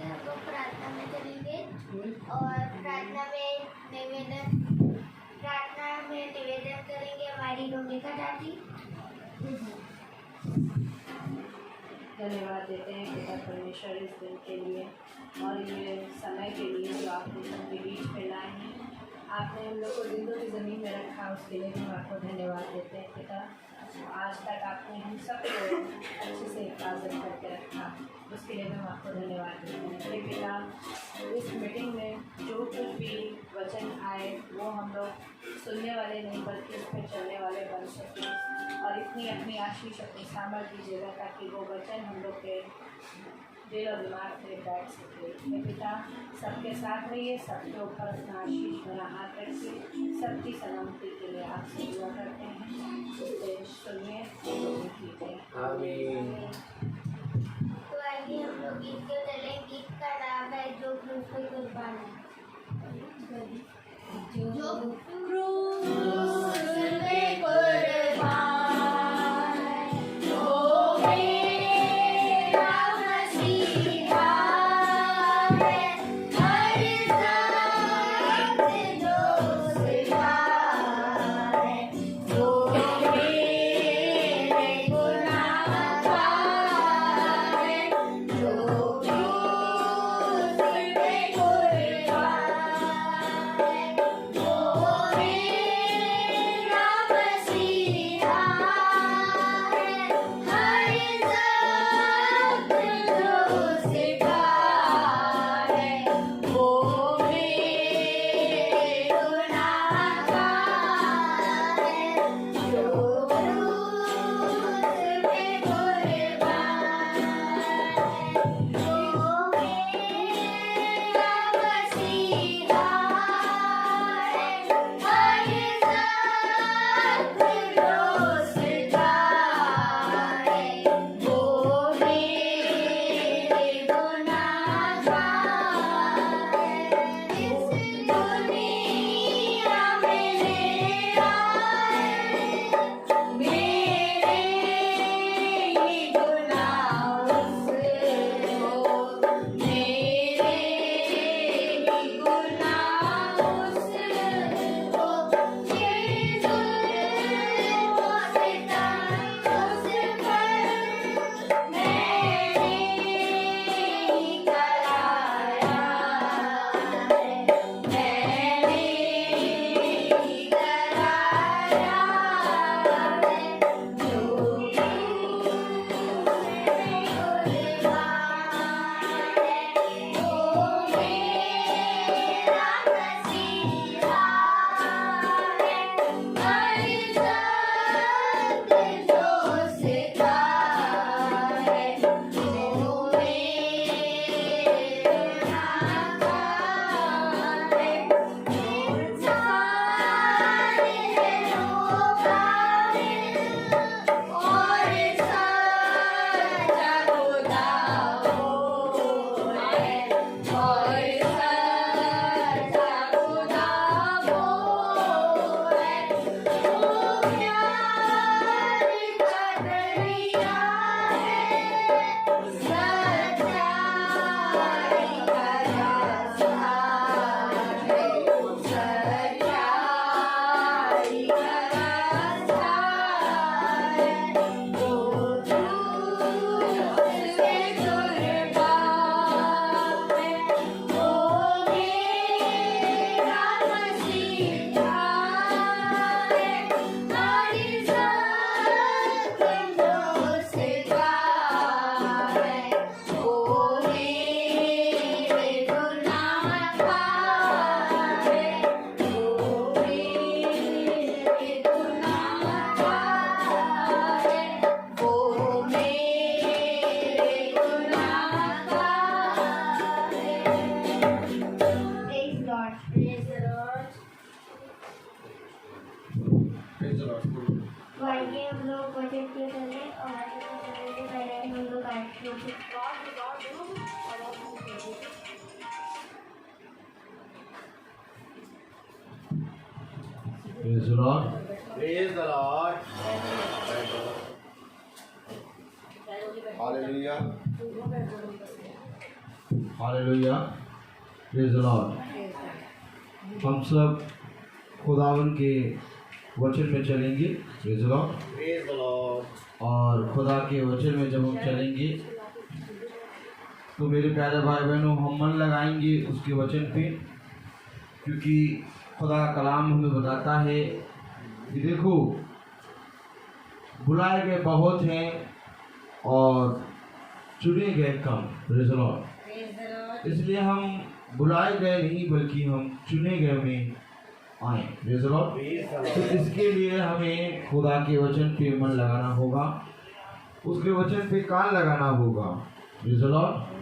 हम लोग प्रार्थना में चलेंगे और प्रार्थना में निवेदन करेंगे हमारी रोमिका दादी। धन्यवाद देते हैं पिता परमेश्वर इस दिन के लिए और ये समय के लिए जो आपने सबके बीच में लाए हैं। आपने हम लोग को जिंदों की ज़मीन में रखा, उसके लिए हम आपको धन्यवाद देते हैं पिता। आज तक आपने हम सबको अच्छे से हिफाजत करके रखा, उसके लिए हम आपको धन्यवाद देते हैं। अरे पिता, इस मीटिंग में जो कुछ भी वचन आए वो हम लोग सुनने वाले नहीं बल्कि उस पर चलने वाले बन सकें और इतनी अपनी आशीष अपनी सामर्थ्य दीजिएगा ताकि वो वचन हम लोग के दिल और दिमाग में बैठ सके। हे पिता, सबके साथ रहिए, सबके ऊपर अपना आशीष भरा हाथ रखिए, सबकी सलामती के लिए आपसे दुआ करते हैं। उससे सुनिए कीजिए। आमीन। तो आइए हम लोग गीत को चलें। गीत का नाम है जो क्रूस पे कुर्बान है। जो क्रूस पे कुर्बान Praise the Lord. Praise the Lord. Hallelujah. Hallelujah, praise the Lord. हम सब खुदावन के वचन में चलेंगे, praise the Lord. Praise the Lord. और खुदा के वचन में जब हम चलेंगे तो मेरे प्यारे भाई बहनों, हम मन लगाएंगे उसके वचन पे, क्योंकि खुदा का कलाम हमें बताता है कि देखो, बुलाए गए बहुत हैं और चुने गए कम, प्रेज़ द लॉर्ड। इसलिए हम बुलाए गए नहीं बल्कि हम चुने गए में आए, praise the Lord. Praise the तो Lord. इसके लिए हमें खुदा के वचन पे मन लगाना होगा, उसके वचन पे कान लगाना होगा, प्रेज़ द लॉर्ड।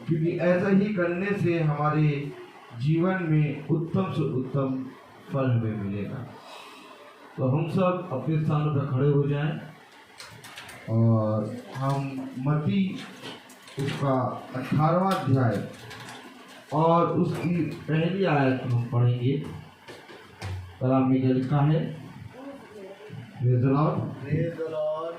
क्योंकि ऐसा ही करने से हमारे जीवन में उत्तम से उत्तम फल हमें मिलेगा। तो हम सब अपने स्थानों पर खड़े हो जाएं और हम मत्ती उसका 18वां अध्याय और उसकी पहली आयत हम पढ़ेंगे। कलाम में क्या लिखा है? Praise the Lord. Praise the Lord.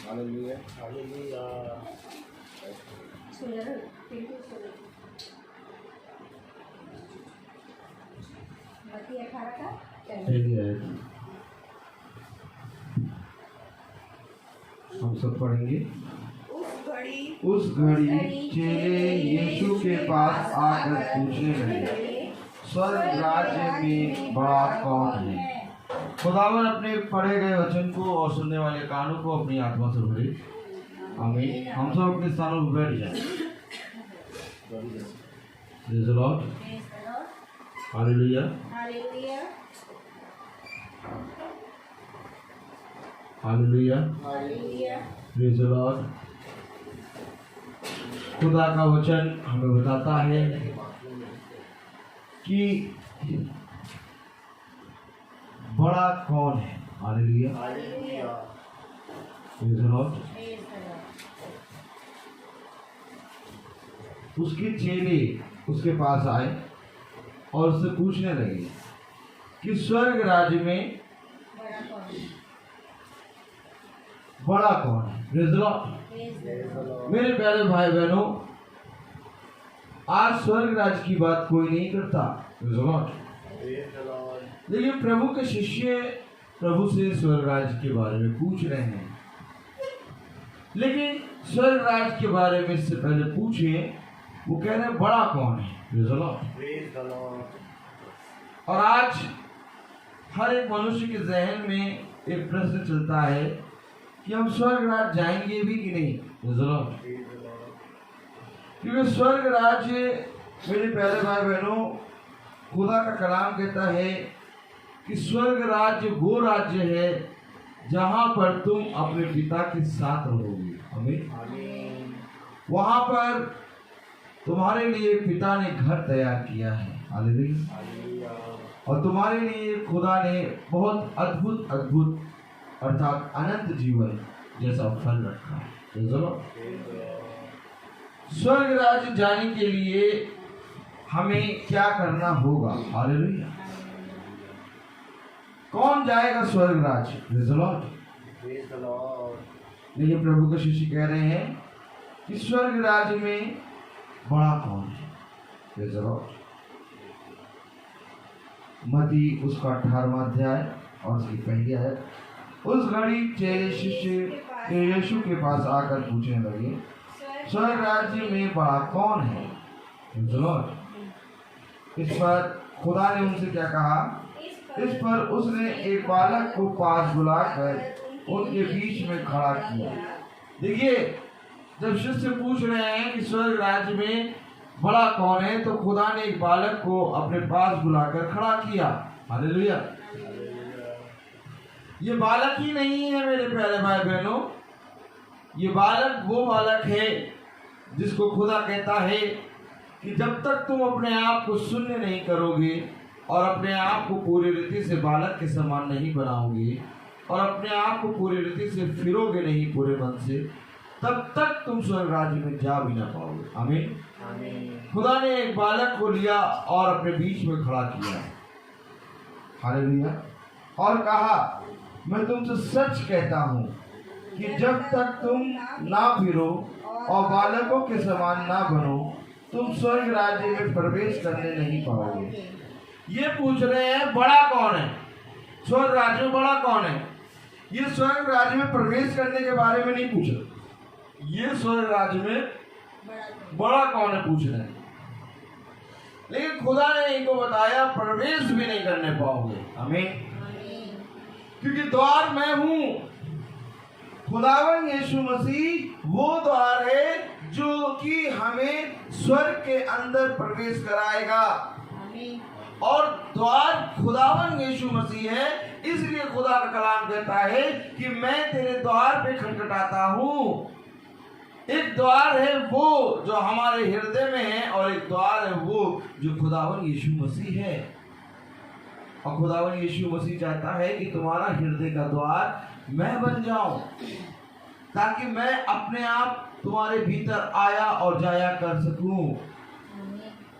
Hallelujah. Hallelujah. पहली आयत हम सब पढ़ेंगे। उस घड़ी चेले यीशु के पास आकर पूछने लगे, स्वर्ग राज्य में बड़ा कौन है? खुदावन अपने पढ़े गए वचन को और सुनने वाले कानों को अपनी आत्मा से भरे। आमीन। हम सब अपने स्थानों पर बैठ जाएं। Praise the Lord. Hallelujah. Hallelujah. Praise the Lord. खुदा का वचन हमें बताता है कि बड़ा कौन है। Hallelujah. Hallelujah. Praise the Lord. उसके चेले उसके पास आए और उससे पूछने लगे कि स्वर्ग राज्य में बड़ा कौन है? Praise the Lord. मेरे प्यारे भाई बहनों, आज स्वर्ग राज्य की बात कोई नहीं करता, praise the Lord. Praise the Lord. लेकिन प्रभु के शिष्य प्रभु से स्वर्ग राज्य के बारे में पूछ रहे हैं। लेकिन स्वर्ग राज्य के बारे में इससे पहले पूछे, वो कह रहे हैं बड़ा कौन है? Praise the Lord. Praise the Lord. और आज हर एक मनुष्य के जहन में एक प्रश्न चलता है कि हम स्वर्ग राज्य जाएंगे भी कि नहीं? Praise the Lord. Praise the Lord. क्योंकि स्वर्ग राज्य, मेरे प्यारे भाई बहनों, खुदा का कलाम कहता है कि स्वर्ग राज्य वो राज्य है जहां पर तुम अपने पिता के साथ रहोगे। आमीन। Amen. वहां पर तुम्हारे लिए पिता ने घर तैयार किया है। हालेलुया। Hallelujah. और तुम्हारे लिए खुदा ने बहुत अद्भुत अद्भुत अर्थात अनंत जीवन जैसा फल रखा है। Praise the Lord। Praise the Lord. स्वर्ग राज्य जाने के लिए हमें क्या करना होगा? हालेलुया। कौन जाएगा स्वर्ग राज्य? Praise the Lord। Praise the Lord. लेकिन प्रभु के शिष्य कह रहे हैं कि स्वर्ग राज्य में बड़ा कौन है? Praise the Lord। मत्ती उसका 18वां अध्याय और उसकी पहली आयत। उस घड़ी चेले शिष्य यीशु के पास आकर पूछने लगे, स्वर्ग राज्य में बड़ा कौन है? Praise the Lord। इस पर खुदा ने उनसे क्या कहा? इस पर उसने एक बालक को पास बुलाकर उनके बीच में खड़ा किया। देखिए, जब शिष्य पूछ रहे हैं कि स्वर्ग राज्य में बड़ा कौन है, तो खुदा ने एक बालक को अपने पास बुलाकर खड़ा किया। हालेलुया। ये बालक ही नहीं है मेरे प्यारे भाई बहनों, ये बालक वो बालक है जिसको खुदा कहता है कि जब तक तुम अपने आप को शून्य नहीं करोगे और अपने आप को पूरी रीति से बालक के समान नहीं बनाओगे और अपने आप को पूरी रीति से फिरोगे नहीं पूरे मन से, तब तक तुम स्वर्ग राज्य में जा भी ना पाओगे। आमीन। Amen. खुदा ने एक बालक को लिया और अपने बीच में खड़ा किया। हालेलुया। और कहा, मैं तुमसे सच कहता हूँ कि जब तक तुम ना फिरो और बालकों के समान ना बनो, तुम स्वर्ग राज्य में प्रवेश करने नहीं पाओगे। ये पूछ रहे हैं बड़ा कौन है, स्वर्ग राज्य में बड़ा कौन है। ये स्वर्ग राज्य में प्रवेश करने के बारे में नहीं पूछ रहे, ये स्वर्ग राज्य में बड़ा कौन है पूछ रहे हैं। लेकिन खुदा ने इनको बताया प्रवेश भी नहीं करने पाओगे। आमीन। क्योंकि द्वार मैं हूं। खुदावन यीशु मसीह वो द्वार है जो कि हमें स्वर्ग के अंदर प्रवेश कराएगा। और द्वार खुदावन यीशु मसीह है, इसलिए खुदा का कलाम कहता है कि मैं तेरे द्वार पे खटखटाता हूं। एक द्वार है वो जो हमारे हृदय में है, और एक द्वार है वो जो खुदावन यीशु मसीह है। और खुदावन यीशु मसीह चाहता है कि तुम्हारा हृदय का द्वार मैं बन जाऊं, ताकि मैं अपने आप तुम्हारे भीतर आया और जाया कर सकूं।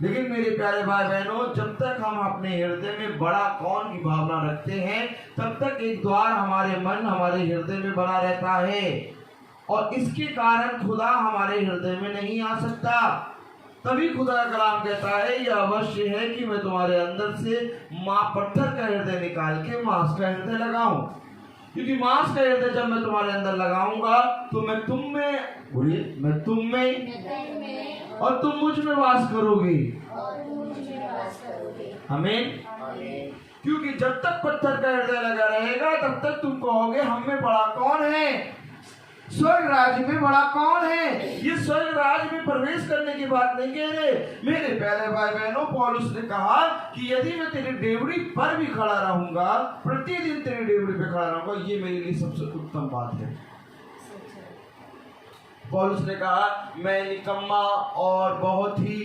लेकिन मेरे प्यारे भाई बहनों, जब तक हम अपने हृदय में बड़ा कौन की भावना रखते हैं, तब तक एक द्वार हमारे मन, हमारे हृदय में बना रहता है, और इसके कारण खुदा हमारे हृदय में नहीं आ सकता। तभी खुदा का कलाम कहता है यह अवश्य है कि मैं तुम्हारे अंदर से पत्थर का हृदय निकाल के मांस का हृदय लगाऊं। क्योंकि मांस का हृदय जब मैं तुम्हारे अंदर लगाऊंगा तो मैं तुम में, बोलिए, मैं तुम में और तुम मुझ में वास करोगे। आमीन। क्योंकि जब तक पत्थर का हृदय लगा रहेगा तब तक तुम कहोगे हम में बड़ा कौन है, स्वर्ग राज्य में बड़ा कौन है। ये स्वर्ग राज्य में प्रवेश करने की बात नहीं कह रहे मेरे प्यारे भाई बहनों। पौलुस ने कहा कि यदि मैं तेरी डेवड़ी पर भी खड़ा रहूंगा, प्रतिदिन तेरी डेवड़ी पे खड़ा रहूंगा, ये मेरे लिए सबसे उत्तम बात है। पौलुस ने कहा मैं निकम्मा और बहुत ही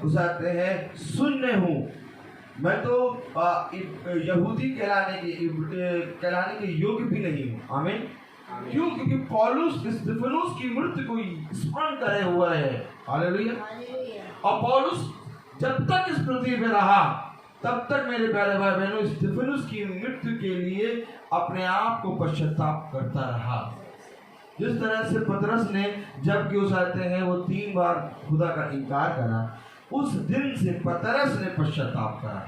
उसाते हैं शून्य हूँ, मैं तो यहूदी कहलाने के योग्य भी नहीं हूँ। आमीन। क्यों? क्योंकि पौलुस स्तिफनुस की मृत्यु को स्मरण करे हुआ है। हालेलुया। और पौलुस जब तक इस पृथ्वी पे रहा तब तक मेरे प्यारे भाई बहनों स्तिफनुस की मृत्यु के लिए अपने आप को पश्चाताप करता रहा। जिस तरह से पतरस ने जब कि उस आते हैं वो 3 बार खुदा का इनकार करा, उस दिन से पतरस ने पश्चाताप करा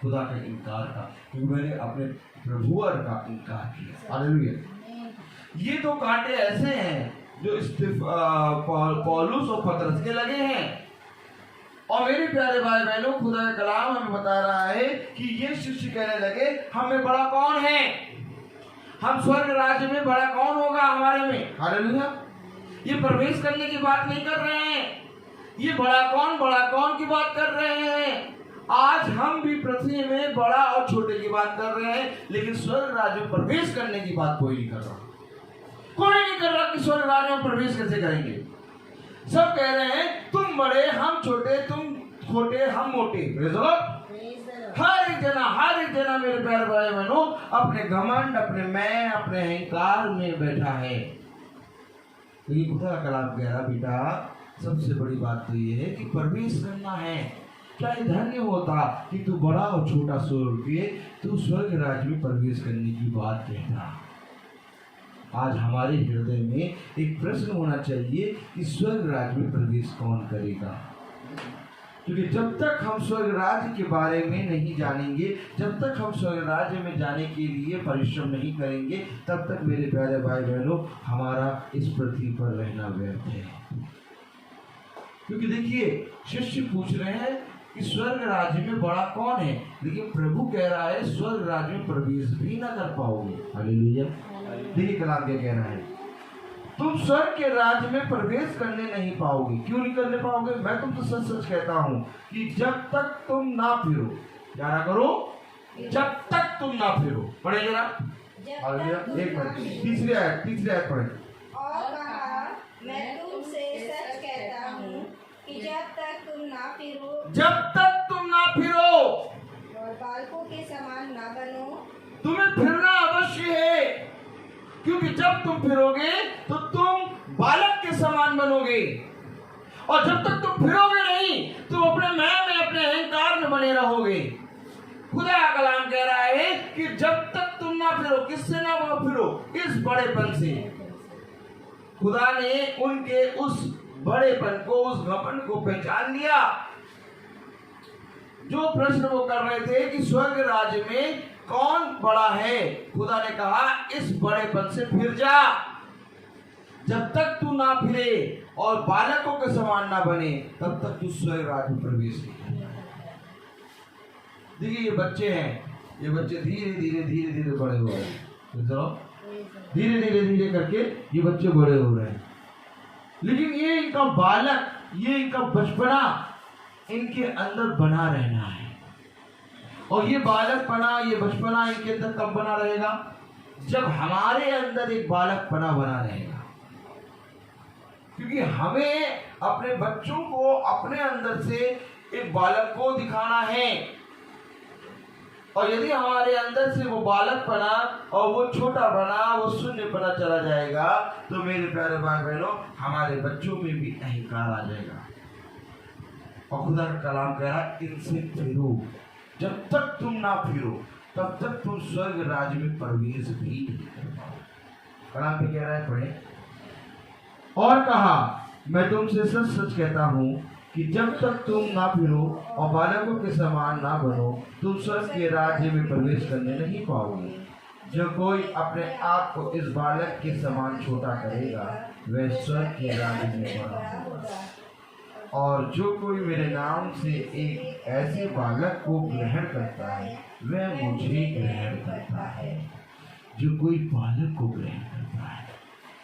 खुदा का इनकार का, क्योंकि मैंने अपने प्रभुवर का इनकार किया। हालेलुया। ये 2 कांटे ऐसे हैं जो पौलुस और पतरस के लगे हैं। और मेरे प्यारे भाई बहनों, खुदा का कलाम हमें बता रहा है कि ये शिष्य कहने लगे हमें बड़ा कौन है, हम स्वर्ग राज्य में बड़ा कौन होगा हमारे में। हालेलुया। ये प्रवेश करने की बात नहीं कर रहे हैं, ये बड़ा कौन की बात कर रहे हैं। आज हम भी पृथ्वी में बड़ा और छोटे की बात कर रहे हैं, लेकिन स्वर्ग राज्य में प्रवेश करने की बात कोई नहीं कर रहा। कोई नहीं कर रहा कि स्वर्ग राज्य में प्रवेश कैसे करेंगे। सब कह रहे हैं तुम बड़े हम छोटे, तुम छोटे हम मोटे। हर एक जना मेरे प्यारे भाई बहनों अपने घमंड, अपने मैं, अपने अहंकार में बैठा है। तो ये खुदा का कलाम कह रहा बेटा सबसे बड़ी बात तो ये है कि प्रवेश करना है। क्या धन्य होता कि तू बड़ा और छोटा स्वर्ग के तू स्वर्ग राज्य में प्रवेश करने की बात कहता। आज हमारे हृदय में एक प्रश्न होना चाहिए कि स्वर्ग राज्य में प्रवेश कौन करेगा। क्योंकि जब तक हम स्वर्ग राज्य के बारे में नहीं जानेंगे, जब तक हम स्वर्ग राज्य में जाने के लिए परिश्रम नहीं करेंगे, तब तक मेरे प्यारे भाई बहनों हमारा इस पृथ्वी पर रहना व्यर्थ है। क्योंकि देखिए शिष्य पूछ रहे हैं कि स्वर्ग राज्य में बड़ा कौन है, लेकिन प्रभु कह रहा है स्वर्ग राज्य में प्रवेश भी ना कर पाओगे। हालेलुया। देखिए कलाम क्या कह रहा है, तुम स्वर्ग के राज्य में प्रवेश करने नहीं पाओगे। क्यों नहीं करने पाओगे? मैं तुमसे सच सच कहता हूं कि जब तक तुम ना फिरो, क्या ना करो, जब तक तुम ना फिरो। पढ़े जरा, एक मिनट, तीसरी आयत पढ़े। और कहा मैं तुमसे सच कहता हूँ कि जब तक तुम ना फिरो और बालकों के समान ना बनो। तुम्हें फिरना अवश्य है, क्योंकि जब तुम फिरोगे तो तुम बालक के समान बनोगे, और जब तक तुम फिरोगे नहीं तो अपने मैं में, अपने अहंकार में बने रहोगे। खुदा का कलाम कह रहा है कि जब तक तुम ना फिरो, किससे ना फिरो, इस बड़ेपन से। खुदा ने उनके उस बड़ेपन को, उस घमंड को पहचान लिया। जो प्रश्न वो कर रहे थे कि स्वर्ग राज्य में कौन बड़ा है, खुदा ने कहा इस बड़ेपन से फिर जा। जब तक तू ना फिरे और बालकों के समान ना बने, तब तक तू स्वर्ग राज्य में प्रवेश नहीं कर। देखिए ये बच्चे हैं, ये बच्चे धीरे धीरे धीरे धीरे बड़े हो रहे हैं। धीरे धीरे धीरे करके ये बच्चे बड़े हो रहे हैं, लेकिन ये इनका बालक, ये इनका बचपना इनके अंदर बना रहना है। और ये बालकपना, ये बचपना इनके अंदर कब बना रहेगा? जब हमारे अंदर एक बालकपना बना रहेगा। क्योंकि हमें अपने बच्चों को अपने अंदर से एक बालक को दिखाना है। और यदि हमारे अंदर से वो बालकपना और वो छोटा बना, वो शून्यपना चला जाएगा, तो मेरे प्यारे भाई बहनों, हमारे बच्चों में भी अहंकार आ जाएगा। और खुदा का कलाम कह रहा इनसे फिरो। जब तक तुम ना फिरो, तब तक तुम स्वर्ग राज्य में प्रवेश भी नहीं कर पाओगे। कलाम पे कह रहा है, पढ़े। और कहा, मैं तुमसे सच सच कहता हूँ कि जब तक तुम ना फिरो और बालकों के समान ना बनो, तुम स्वर्ग के राज्य में प्रवेश करने नहीं पाओगे। जो कोई अपने आप को इस बालक के समान छोटा करेगा, वह स्वर्ग के राज्य में बड़ा होगा। और जो कोई मेरे नाम से एक ऐसे बालक को ग्रहण करता है, वह मुझे ग्रहण करता है। जो कोई बालक को ग्रहण करता है,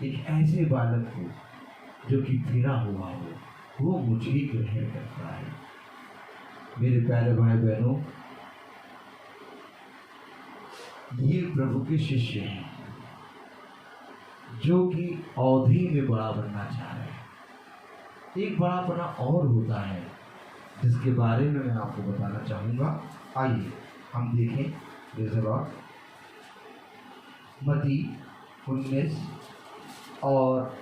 एक ऐसे बालक को जो कि फिरा हुआ हो, वो मुझे ग्रहण करता है। मेरे प्यारे भाई बहनों, ये प्रभु के शिष्य हैं जो कि अवधि में बड़ा बनना चाह रहे हैं। एक बड़ापना और होता है जिसके बारे में मैं आपको बताना चाहूंगा। आइए हम देखें, मत्ती 19 और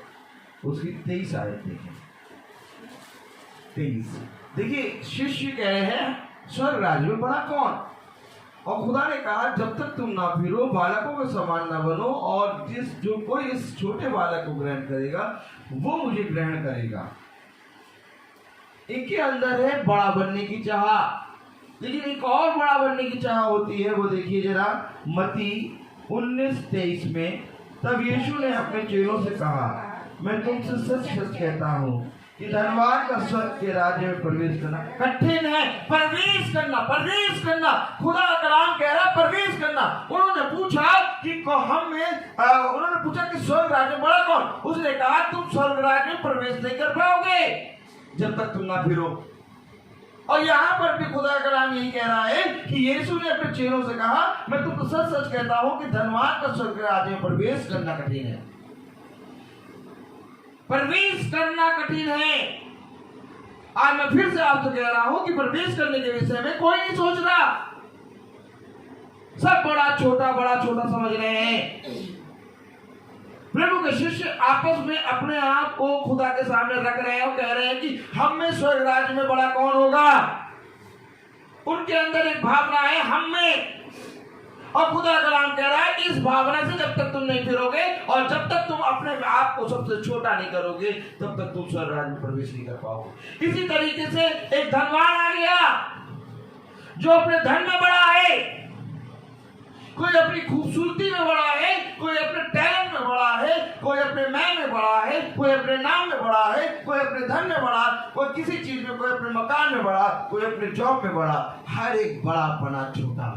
उसकी 23 आयत देखें। 23 देखिए, शिष्य कह रहे हैं स्वर्ग राज्य में बड़ा कौन? और खुदा ने कहा जब तक तुम ना फिरो, बालकों के समान ना बनो, और जो कोई इस छोटे बालक को ग्रहण करेगा, वो मुझे ग्रहण करेगा। इनके अंदर है बड़ा बनने की चाह, लेकिन एक और बड़ा बनने की चाह होती है। वो देखिए जरा, मत्ती 19:23 में, तब यीशु ने अपने चेलों से कहा, मैं तुमसे सच सच कहता हूँ कि धनवान का स्वर्ग के राज्य में प्रवेश करना कठिन है। प्रवेश करना, प्रवेश करना, खुदा का कलाम कह रहा है प्रवेश करना। उन्होंने पूछा कि उन्होंने पूछा कि स्वर्ग राज्य में बड़ा कौन? उसने कहा तुम स्वर्ग राज्य में प्रवेश नहीं कर पाओगे जब तक तुम ना फिरो। और यहाँ पर भी खुदा का कलाम यही कह रहा है कि यीशु ने अपने चेलों से कहा, मैं तुमको सच सच कहता हूँ कि धनवान का स्वर्ग राज्य में प्रवेश करना कठिन है। प्रवेश करना कठिन है। आज मैं फिर से आपसे कह रहा हूं कि प्रवेश करने के विषय में कोई नहीं सोच रहा। सब बड़ा छोटा समझ रहे हैं। प्रभु के शिष्य आपस में अपने आप को खुदा के सामने रख रहे हैं और कह रहे हैं कि हम में स्वर्ग राज्य में बड़ा कौन होगा। उनके अंदर एक भावना है हम में, और खुदा का कलाम कह रहा है इस भावना से जब तक तुम नहीं फिरोगे और जब तक तुम अपने आप को सबसे छोटा नहीं करोगे, तब तक तुम स्वर्ग राज्य में प्रवेश नहीं कर पाओगे। इसी तरीके से एक धनवान आ गया जो अपने धन में बड़ा है, कोई अपनी खूबसूरती में बड़ा है, कोई अपने टैलेंट में बड़ा है, कोई अपने मैं में बड़ा है, कोई अपने नाम में बड़ा है, कोई अपने धन में बड़ा, कोई किसी चीज में, कोई अपने मकान में बड़ा, कोई अपने जॉब में बड़ा। हर एक बड़ापना छोटा,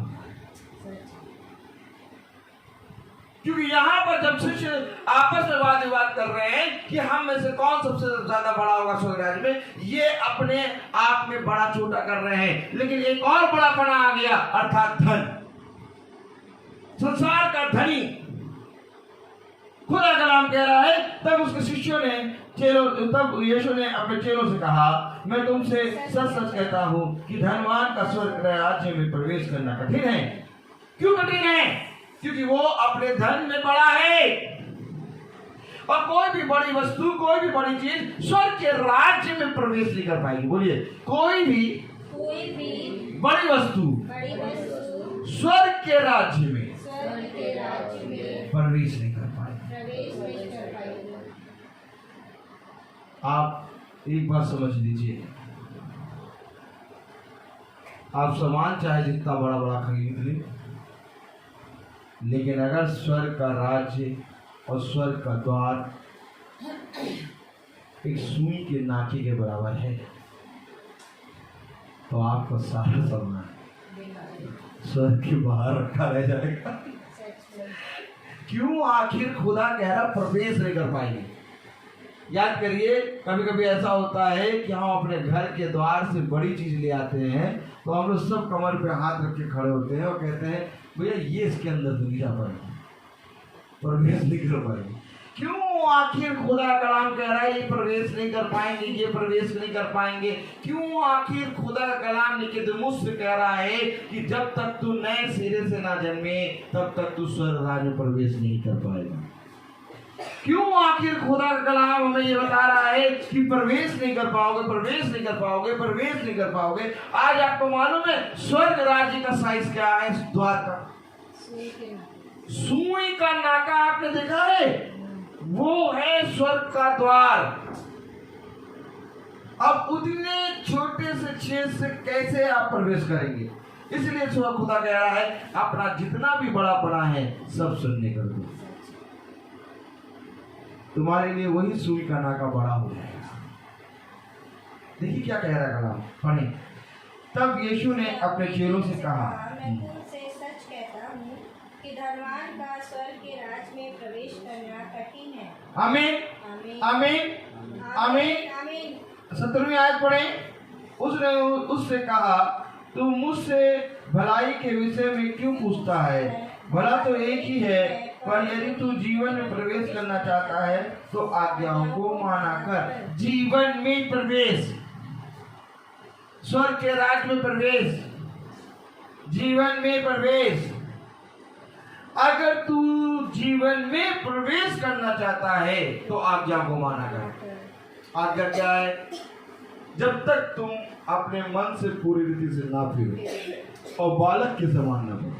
क्योंकि यहाँ पर जब शिष्य आपस में वाद विवाद कर रहे हैं कि हम में से कौन सबसे ज्यादा बड़ा होगा स्वर्ग राज्य में, ये अपने आप में बड़ा छोटा कर रहे हैं। लेकिन एक और बड़ापना आ गया, अर्थात धन, संसार का धनी। खुदा का नाम कह रहा है, तब उसके शिष्यों ने तब यीशु ने अपने चेलों से कहा, मैं तुमसे सच सच कहता हूँ कि धनवान का स्वर्ग राज्य में प्रवेश करना कठिन है। क्यों कठिन है? क्योंकि वो अपने धन में बड़ा है, और कोई भी बड़ी वस्तु, कोई भी बड़ी चीज स्वर्ग के राज्य में प्रवेश नहीं कर पाएगी। बोलिए, कोई भी बड़ी वस्तु स्वर्ग के राज्य में के राज्य में प्रवेश नहीं कर पाएंगे। प्रवेश नहीं कर पाएंगे। आप एक बात समझ लीजिए, आप सामान चाहे जितना बड़ा बड़ा खरीद ले, लेकिन अगर स्वर्ग का राज्य और स्वर्ग का द्वार एक सुई के नाके के बराबर है, तो आपका सारा सामान स्वर्ग के बाहर रखा रह जाएगा। क्यों? आखिर खुदा कह रहा प्रवेश नहीं कर पाएंगे। याद करिए, कभी कभी ऐसा होता है कि हम अपने घर के द्वार से बड़ी चीज ले आते हैं, तो हम लोग सब कमर पे हाथ रख के खड़े होते हैं और कहते हैं भैया ये इसके अंदर तो नहीं जा पाएगी, प्रवेश नहीं कर पाएंगे। क्यों? आखिर खुदा कलाम कह रहा है ये प्रवेश नहीं कर पाएंगे, ये प्रवेश नहीं कर पाएंगे। क्यों? आखिर खुदा कलाम निकोदेमुस से कह रहा है कि जब तक तू नए सिरे से ना जन्मे तब तक तू स्वर्ग राज्य में प्रवेश नहीं कर पाएगा। क्यों? आखिर खुदा का कलाम हमें ये बता रहा है कि प्रवेश नहीं कर पाओगे, प्रवेश नहीं कर पाओगे, प्रवेश नहीं कर पाओगे। आज आपको मालूम है स्वर्ग राज्य का साइज क्या है? द्वार का सुई का नाका आपने देखा है? वो है स्वर्ग का द्वार। अब उतने छोटे से छेद से कैसे आप प्रवेश करेंगे? इसलिए खुदा कह रहा है अपना जितना भी बड़ा बड़ा है सब शून्य कर दो, तुम्हारे लिए वही सुई का नाका बड़ा हो जाएगा। देखिए क्या कह रहा है कलाम, पढ़े। तब यीशु ने अपने चेलों से कहा, मैं तुमसे सच कहता हूँ कि धनवान का स्वर्ग के राज में प्रवेश करना कठिन है। आमीन आमीन आमीन। आमीन। 17वीं आयत पढ़े। उसने उससे कहा, तू मुझसे भलाई के विषय में क्यों पूछता है? भला तो एक ही है, पर यदि तू जीवन में प्रवेश करना चाहता है तो आज्ञाओं को माना कर। जीवन में प्रवेश, स्वर्ग के राज में प्रवेश, जीवन में प्रवेश। अगर तू जीवन में प्रवेश करना चाहता है तो आज्ञा को माना कर। आज्ञा क्या है? जब तक तुम अपने मन से पूरी रीति से ना फिरो और बालक के समान न हो,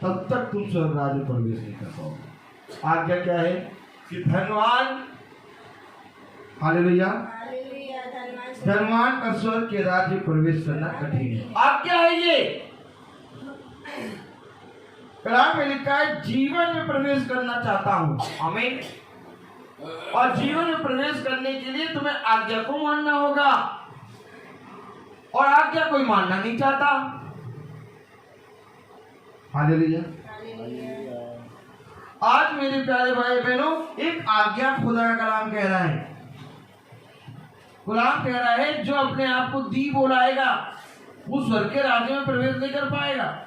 तब तक तुम स्वर्ग राज्य में प्रवेश नहीं कर पाओगे। आज्ञा क्या है? कि धनवान, हालेलुया, धनवान का स्वर्ग के राज्य प्रवेश करना कठिन है। आज्ञा है ये। कलाम में लिखा है जीवन में प्रवेश करना चाहता हूँ। आमीन। और जीवन में प्रवेश करने के लिए तुम्हें आज्ञा को मानना होगा, और आज्ञा कोई मानना नहीं चाहता। हालेलुया। आज मेरे प्यारे भाई बहनों, एक आज्ञा खुदा का कलाम कह रहा है। कलाम कह रहा है जो अपने आप को दी बोलाएगा वो स्वर्ग के राज्य में प्रवेश नहीं कर पाएगा।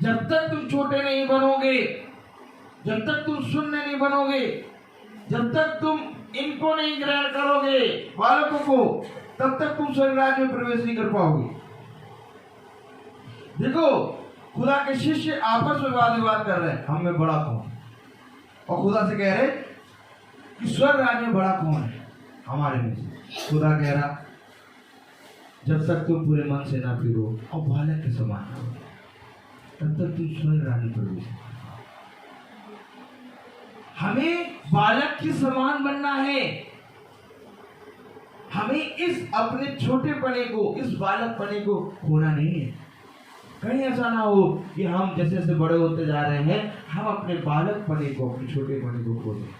जब तक तुम छोटे नहीं बनोगे, जब तक तुम शून्य नहीं बनोगे, जब तक तुम इनको नहीं ग्रहण करोगे बालकों को, तब तक तुम स्वर्ग राज्य में प्रवेश नहीं कर पाओगे। देखो, खुदा के शिष्य आपस में वाद विवाद कर रहे हैं, हम में बड़ा कौन, और खुदा से कह रहे कि स्वर्ग राज्य में बड़ा कौन है हमारे में से। खुदा कह रहा जब तक तुम पूरे मन से ना फिरो और बालक के समान हो, तब तक तुम स्वर्ग राज्य में प्रवेश। हमें बालक के समान बनना है। हमें इस अपने छोटे पने को, इस बालक पने को खोना नहीं है। कहीं ऐसा ना हो कि हम जैसे जैसे बड़े होते जा रहे हैं हम अपने बालक पने को, अपने छोटे पने को खो दें।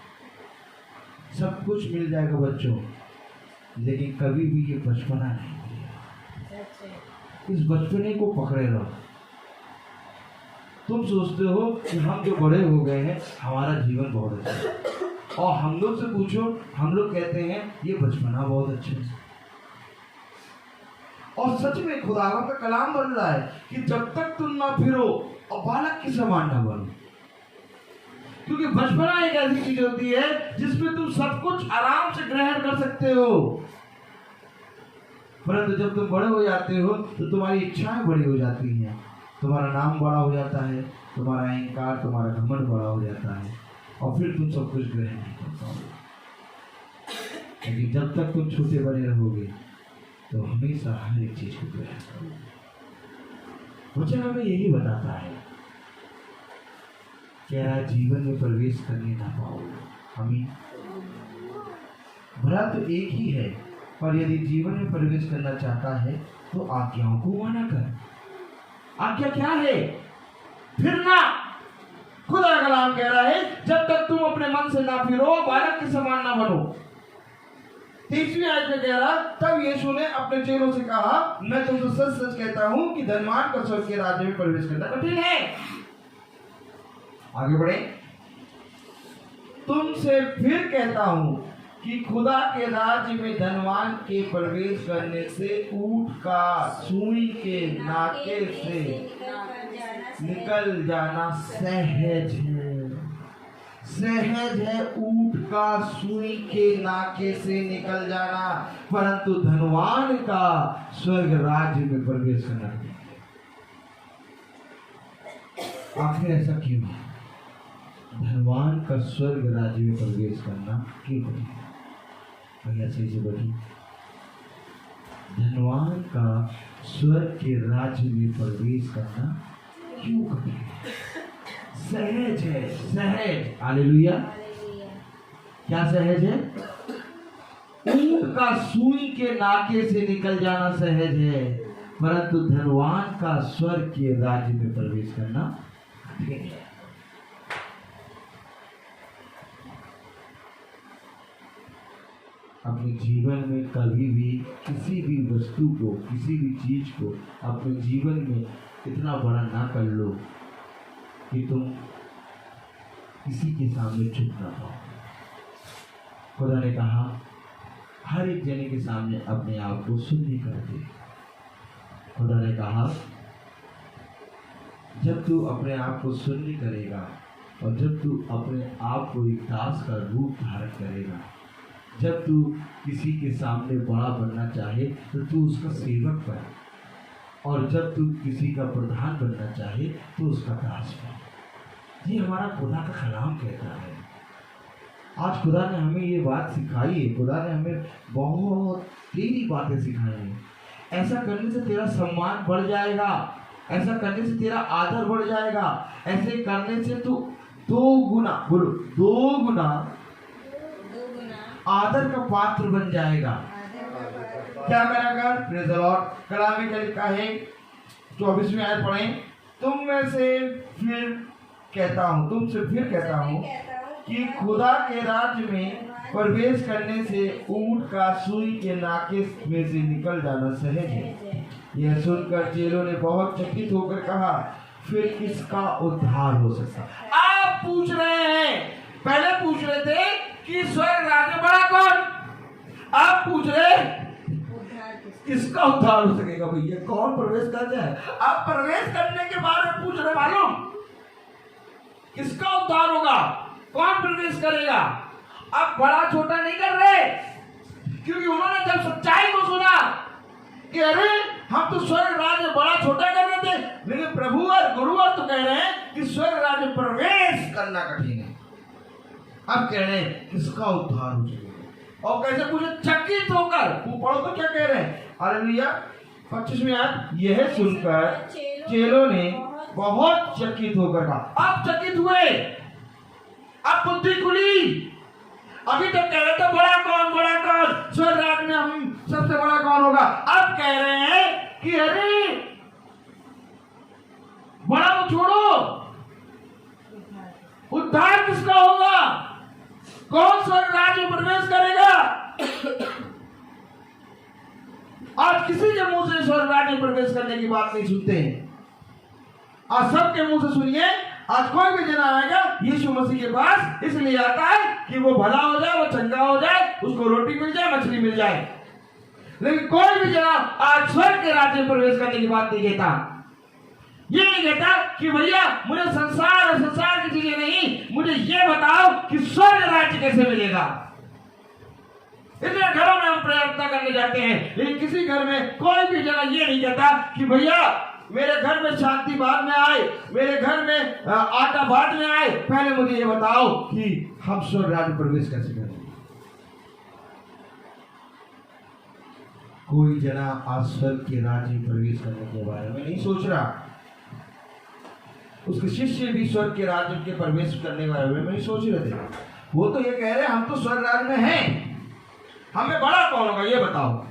सब कुछ मिल जाएगा बच्चों, लेकिन कभी भी ये बचपना नहीं मिलेगा। इस बचपने को पकड़े रहो। तुम सोचते हो कि हम जो बड़े हो गए हैं हमारा जीवन बहुत अच्छा है, और हम लोग से पूछो, हम लोग कहते हैं ये बचपना बहुत अच्छा है। और सच में खुदावा का कलाम बन रहा है कि जब तक तुम ना फिरो और बालक के समान ना बनो, क्योंकि बचपना एक ऐसी चीज होती है जिसमें तुम सब कुछ आराम से ग्रहण कर सकते हो, परंतु जब तुम बड़े हो जाते हो तो तुम्हारी इच्छाएं बड़ी हो जाती हैं, तुम्हारा नाम बड़ा हो जाता है, तुम्हारा अहंकार, तुम्हारा घमंड बड़ा हो जाता है, और फिर तुम सब कुछ ग्रहण नहीं कर पाओगे। लेकिन जब तक तुम छोटे बड़े रहोगे तो हमेशा हर एक चीज को ग्रहण करो। वचन हमें यही बताता है। क्या जीवन में प्रवेश करने ना पाओ। हमें भला तो एक ही है, पर यदि जीवन में प्रवेश करना चाहता है तो आज्ञाओं को माना कर। आज्ञा क्या है? फिरना। खुदा का कलाम कह रहा है जब तक तुम अपने मन से ना फिरो, बालक के समान ना बनो। 30वीं आयत में कह रहा, तब यीशु ने अपने चेलों से कहा, मैं तुमसे सच सच कहता हूं कि धनवान का स्वर्ग के राज्य में प्रवेश करना कठिन है। आगे बढ़े। तुमसे फिर कहता हूं कि खुदा के राज्य में धनवान के प्रवेश करने से ऊंट का सुई के नाके से निकल जाना सहज है। सहज है ऊंट का सुई के नाके से निकल जाना, परंतु धनवान का स्वर्ग राज्य में प्रवेश करना। आखिर ऐसा क्यों है? धनवान का स्वर्ग राज्य में प्रवेश करना क्यों है? भैया सही से बोलिए, धनवान का स्वर्ग के राज्य में प्रवेश करना क्यों कठिन है? सहज है, सहज। हालेलुया। क्या सहज है? ऊंट का सुई के नाके से निकल जाना सहज है, परंतु धनवान का स्वर्ग के राज्य में प्रवेश करना कठिन है। अपने जीवन में कभी भी किसी भी वस्तु को, किसी भी चीज को अपने जीवन में इतना बड़ा ना कर लो कि तुम किसी के सामने झुक ना पाओ। खुदा ने कहा हर एक जने के सामने अपने आप को शून्य कर दे। खुदा ने कहा जब तू अपने आप को शून्य करेगा और जब तू अपने आप को एक दास का रूप धारण करेगा, जब तू किसी के सामने बड़ा बनना चाहे तो तू उसका सेवक बन, और जब तू किसी का प्रधान बनना चाहे तो उसका दास बन। ये हमारा खुदा का कलाम कहता है। आज खुदा ने हमें ये बात सिखाई है। खुदा ने हमें बहुत तेरी बातें सिखाई हैं। ऐसा करने से तेरा सम्मान बढ़ जाएगा, ऐसा करने से तेरा आदर बढ़ जाएगा, ऐसे करने से तू दो गुना आदर का पात्र बन जाएगा। क्या करेगा? Praise the Lord. कलाम में क्या लिखा है? 24वीं आयत पढ़ें। तुमसे फिर कहता हूँ कि खुदा के राज्य में प्रवेश करने से ऊंट का सुई के नाके में से निकल जाना सहज है। यह सुनकर चेलों ने बहुत चकित होकर कहा, फिर किसका उद्धार हो सकता? आप पूछ रहे हैं, पहले पूछ रहे थे कि स्वर्ग राज्य बड़ा कौन? आप पूछ रहे किसका उद्धार हो सकेगा? भैया कौन प्रवेश कर जाए? आप प्रवेश करने के बारे में पूछ रहे, मालूम किसका उद्धार होगा, कौन प्रवेश करेगा? आप बड़ा छोटा नहीं कर रहे, क्योंकि उन्होंने जब सच्चाई को सुना कि अरे हम तो स्वर्ग राज्य बड़ा छोटा कर रहे थे, लेकिन प्रभु और गुरु और तो कह रहे हैं कि स्वर्ग राज्य प्रवेश करना कठिन है। अब कह रहे हैं किसका उद्धार हो जाएगा? और कैसे पूछे? चकित होकर। वो पढ़ो तो क्या कह रहे हैं? हालेलुया। 25वीं आयत। यह सुनकर चेलों ने बहुत चकित होकर कहा। अब चकित हुए, अब बुद्धि खुली। अभी तक कह रहे थे बड़ा कौन, स्वर्ग राज्य में हम सबसे बड़ा कौन होगा? अब कह रहे हैं कि अरे बड़ा वो छोड़ो, उद्धार किसका होगा? कौन स्वर्ग राज्य में प्रवेश करेगा? आज किसी के मुंह से स्वर्ग राज्य में प्रवेश करने की बात नहीं सुनते हैं। आज सबके मुंह से सुनिए, आज कोई भी जना आएगा यीशु मसीह के पास इसलिए आता है कि वो भला हो जाए, वो चंगा हो जाए, उसको रोटी मिल जाए, मछली मिल जाए। लेकिन कोई भी जना आज स्वर्ग के राज्य में प्रवेश करने की बात नहीं कहता। ये नहीं कहता कि भैया मुझे संसार और संसार की चीजें नहीं, मुझे ये बताओ कि स्वर्ग राज्य कैसे मिलेगा। इतने घरों में हम प्रार्थना करने जाते हैं, लेकिन किसी घर में कोई भी जना ये नहीं कहता कि भैया मेरे घर में शांति बाद में आए, मेरे घर में आटा बाद में आए, पहले मुझे ये बताओ कि हम स्वर्ग राज्य प्रवेश कैसे करें। कोई जना आज स्वर्ग के राज्य में प्रवेश करने के बारे में नहीं सोच रहा। उसके शिष्य भी स्वर्ग के राज्य के प्रवेश करने के बारे में सोच रहे थे। वो तो ये कह रहे हम तो स्वर्ग राज्य में हैं, हमें बड़ा कौन होगा ये बताओ।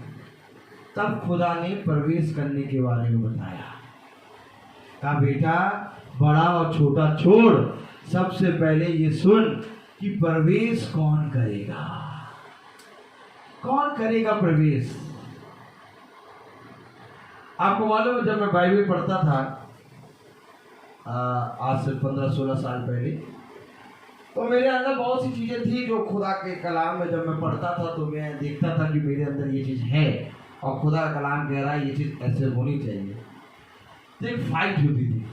तब खुदा ने प्रवेश करने के बारे में बताया। कहा बेटा बड़ा और छोटा छोड़, सबसे पहले ये सुन कि प्रवेश कौन करेगा, कौन करेगा प्रवेश। आपको मालूम है जब मैं बाइबल पढ़ता था आज से 15-16 साल पहले, तो मेरे अंदर बहुत सी चीजें थी जो खुदा के कलाम में जब मैं पढ़ता था तो मैं देखता था कि मेरे अंदर ये चीज है और खुदा का कलाम कह रहा है ये चीज ऐसे होनी चाहिए। तो एक फाइट होती थी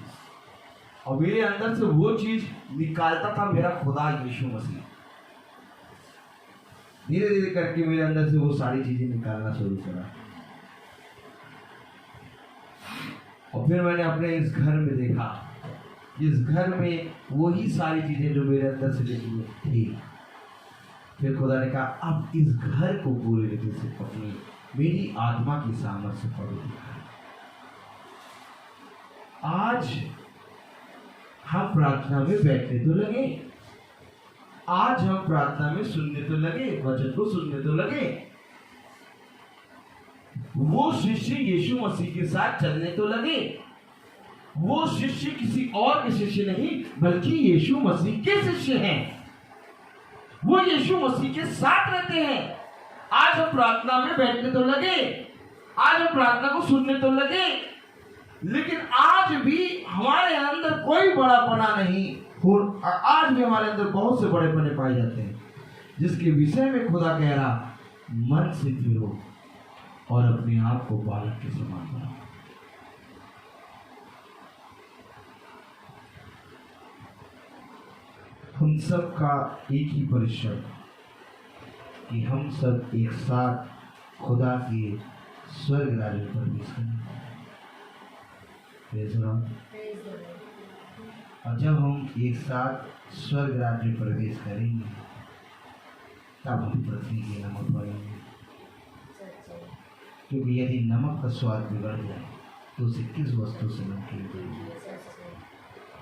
और मेरे अंदर से वो चीज निकालता था मेरा खुदा यीशु मसीह। धीरे धीरे करके मेरे अंदर से वो सारी चीजें निकालना शुरू करा और फिर मैंने अपने इस घर में देखा, इस घर में वही सारी चीजें जो मेरे अंदर से निकली थी। फिर खुदा ने कहा अब इस घर को पूरी रीति से अपनी मेरी आत्मा की सामर्थ्य से पवित्र कर। आज हम प्रार्थना में बैठने तो लगे, आज हम प्रार्थना में सुनने तो लगे, वचन को सुनने तो लगे, वो शिष्य यीशु मसीह के साथ चलने तो लगे। वो शिष्य किसी और के शिष्य नहीं बल्कि यीशु मसीह के शिष्य हैं। वो यीशु मसीह के साथ रहते हैं। आज हम प्रार्थना में बैठने तो लगे, आज हम प्रार्थना को सुनने तो लगे, लेकिन आज भी हमारे अंदर कोई बड़ापना नहीं, और आज भी हमारे अंदर बहुत से बड़ेपने पाए जाते हैं, जिसके विषय में खुदा कह रहा मन से फिरो और अपने आप को बालक के समान बनाओ। हम सब का एक ही परिश्रम कि हम सब एक साथ खुदा के स्वर्ग राज्य में प्रवेश करें। और जब हम एक साथ स्वर्ग राज्य में प्रवेश करेंगे तब हम पृथ्वी के नमक बनेंगे। क्योंकि यदि नमक का स्वाद बिगड़ जाए तो उसे किस वस्तु से नमकीन देगी।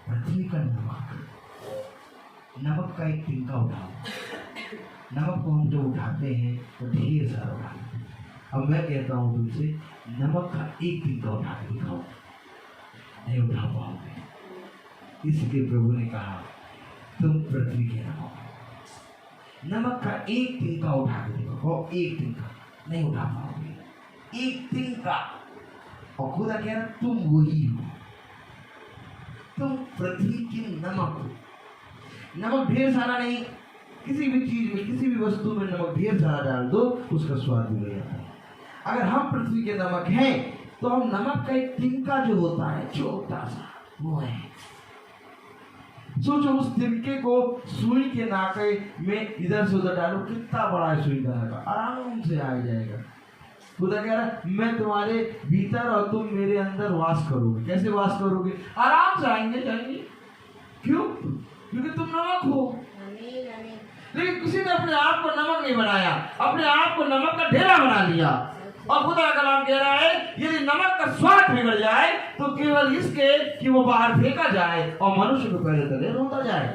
पृथ्वी का नमक का एक तिनका उठाओ, नमक को हम जो उठाते हैं तो ढेर सारा उठाते हैं। अब मैं कहता हूँ तुमसे नमक का एक तिनका उठा के दिखाओ, नहीं उठा पाओगे। इसलिए प्रभु ने कहा तुम पृथ्वी के नमक। नमक का एक तिनका उठा के दिखाओ, एक तिनका नहीं उठा पाओगे, एक तिनका। और खुदा कह रहा तुम वही हो, तुम पृथ्वी के नमक हो। नमक ढेर सारा नहीं, किसी भी चीज में किसी भी वस्तु में नमक ढेर सारा डाल दो उसका स्वाद बिगड़ जाता है। अगर हम पृथ्वी के नमक हैं तो हम नमक का एक तिनका जो होता है छोटा सा वो है। सोचो उस तिनके को सुई के नाके में इधर से उधर डालो, कितना बड़ा है सुई का नाका, आराम से आ जाएगा। खुदा कह रहा है मैं तुम्हारे भीतर और तुम मेरे अंदर वास करोगे। कैसे वास करोगे? आराम से आएंगे जाएंगे। क्यों? क्योंकि तुम नमक हो। लेकिन किसी ने अपने आप को नमक नहीं बनाया, अपने आप को नमक का ढेला बना लिया। और खुदा का कलाम कह रहा है यदि नमक का स्वाद बिगड़ जाए तो केवल इसके कि वो बाहर फेंका जाए और मनुष्य को पहले तले रोता जाए।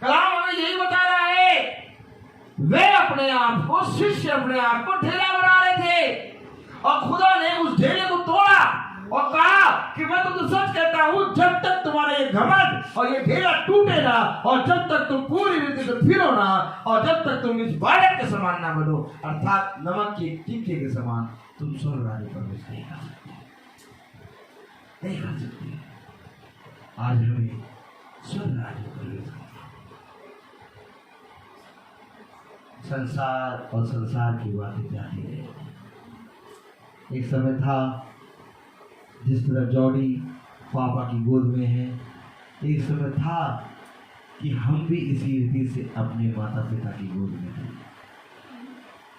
कलाम हमें यही बता रहा है। वे अपने आप को, शिष्य अपने आप को ढेला बना रहे थे और खुदा ने उस ढेले को तोड़ा और कहा कि मैं तुमसे सच कहता हूं जब तक तुम्हारा ये घमंड और ये ढेला टूटे ना, और जब तक तुम पूरी रीति से फिरो ना, और जब तक तुम इस बालक के समान ना बनो, अर्थात नमक के टीके के समान, तुम स्वर्ग राज्य प्रवेश नहीं कर सकते, नहीं कर सकते। आज हमें स्वर्ग राज्य प्रवेश करना। संसार और संसार की बातें जाती रही। एक समय था जिस तरह जॉडी पापा की गोद में है, एक समय था कि हम भी इसी रीति से अपने माता पिता की गोद में थे।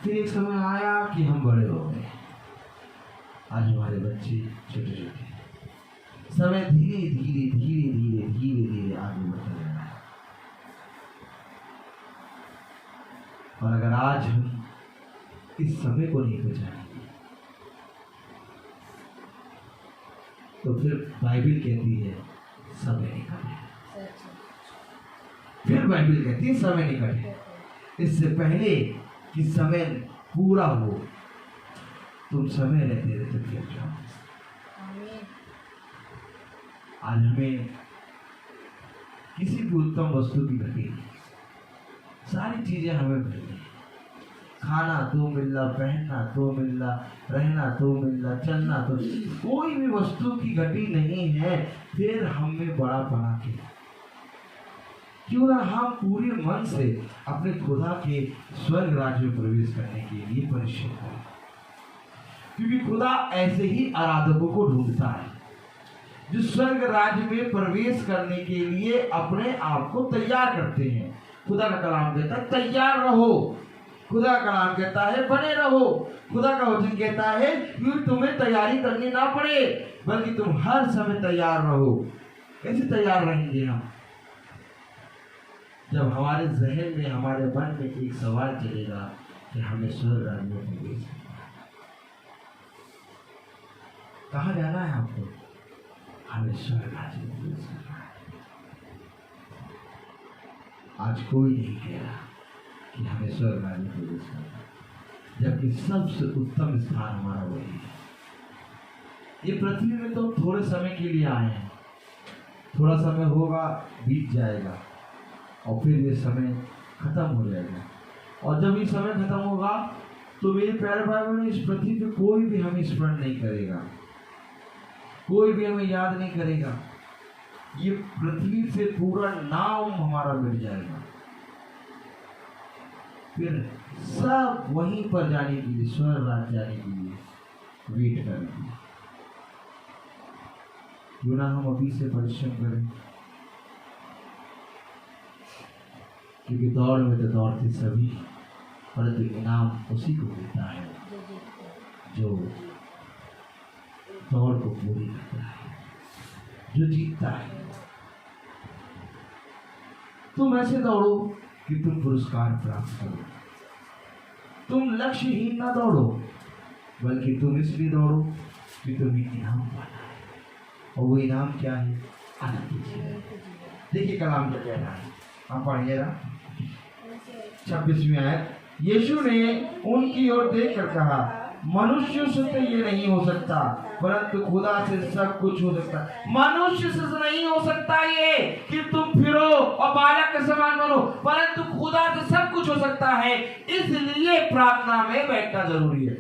फिर एक समय आया कि हम बड़े हो गए, आज हमारे बच्चे छोटे छोटे। समय धीरे धीरे धीरे धीरे धीरे धीरे आगे बढ़ता जा रहा है। और अगर आज हम इस समय को नहीं बचाएंगे, तो फिर बाइबल कहती है समय निकट है। फिर बाइबल कहती है समय निकट है। इससे पहले कि समय पूरा हो, तुम समय रहते रहते गिर जाओ। आज हमें किसी भी उत्तम वस्तु की घटी, सारी चीजें हमें मिल रही, खाना तो मिल रहा, पहनना तो मिल रहा, रहना तो मिल रहा, चलना तो, कोई भी वस्तु की घटी नहीं है। फिर हमें बड़ा बना के क्यों ना हम पूरे मन से अपने खुदा के स्वर्ग राज्य में प्रवेश करने के लिए परिश्रम करें, क्योंकि खुदा ऐसे ही आराधकों को ढूंढता है जो स्वर्ग राज्य में प्रवेश करने के लिए अपने आप को तैयार करते हैं। खुदा का कलाम कहता है तैयार रहो, खुदा का कलाम कहता है बने रहो, खुदा का वचन कहता है कि तुम्हें तैयारी करनी ना पड़े, बल्कि तुम हर समय तैयार रहो। कैसे तैयार रहेंगे हम? जब हमारे जहन में, हमारे मन में एक सवाल चलेगा कि हमें स्वर्ग राज्य में प्रवेश करना है। कहाँ जाना है आपको? हमें स्वर्ग राज्य में प्रवेश करना है। आज कोई नहीं कह रहा कि हमें स्वर्ग राज्य में प्रवेश करना है, जबकि सबसे उत्तम स्थान हमारा वही है। ये पृथ्वी में तो थोड़े समय के लिए आए हैं, थोड़ा समय होगा, बीत जाएगा और फिर ये समय खत्म हो जाएगा। और जब ये समय खत्म होगा तो मेरे प्यारे भाई बहनों, इस पृथ्वी पे कोई भी हमें स्मरण नहीं करेगा, कोई भी हमें याद नहीं करेगा। ये पृथ्वी से पूरा नाम हमारा मिट जाएगा। फिर सब वहीं पर जाने के लिए, स्वर्ग राज्य जाने के लिए वेट करेंगे। क्यों ना हम अभी से परिश्रम करें, क्योंकि दौड़ में तो दौड़ते सभी, परंतु इनाम उसी को मिलता है जो दौड़ को पूरी करता है, जो जीतता है। तुम ऐसे दौड़ो कि तुम पुरस्कार प्राप्त करो। तुम लक्ष्यहीन ना दौड़ो, बल्कि तुम इसलिए दौड़ो कि तुम्हें इनाम पाना है। और वो इनाम क्या है? अनंत जीवन। देखिए कलाम क्या कह रहा है, आप पढ़िएगा 26वीं आयत। यीशु ने उनकी ओर देखकर कहा, मनुष्य से तो ये नहीं हो सकता, परंतु खुदा से सब कुछ हो सकता है। मनुष्य से नहीं हो सकता ये कि तुम फिरो और बालक के समान बनो, परंतु खुदा से सब कुछ हो सकता है। इसलिए प्रार्थना में बैठना जरूरी है,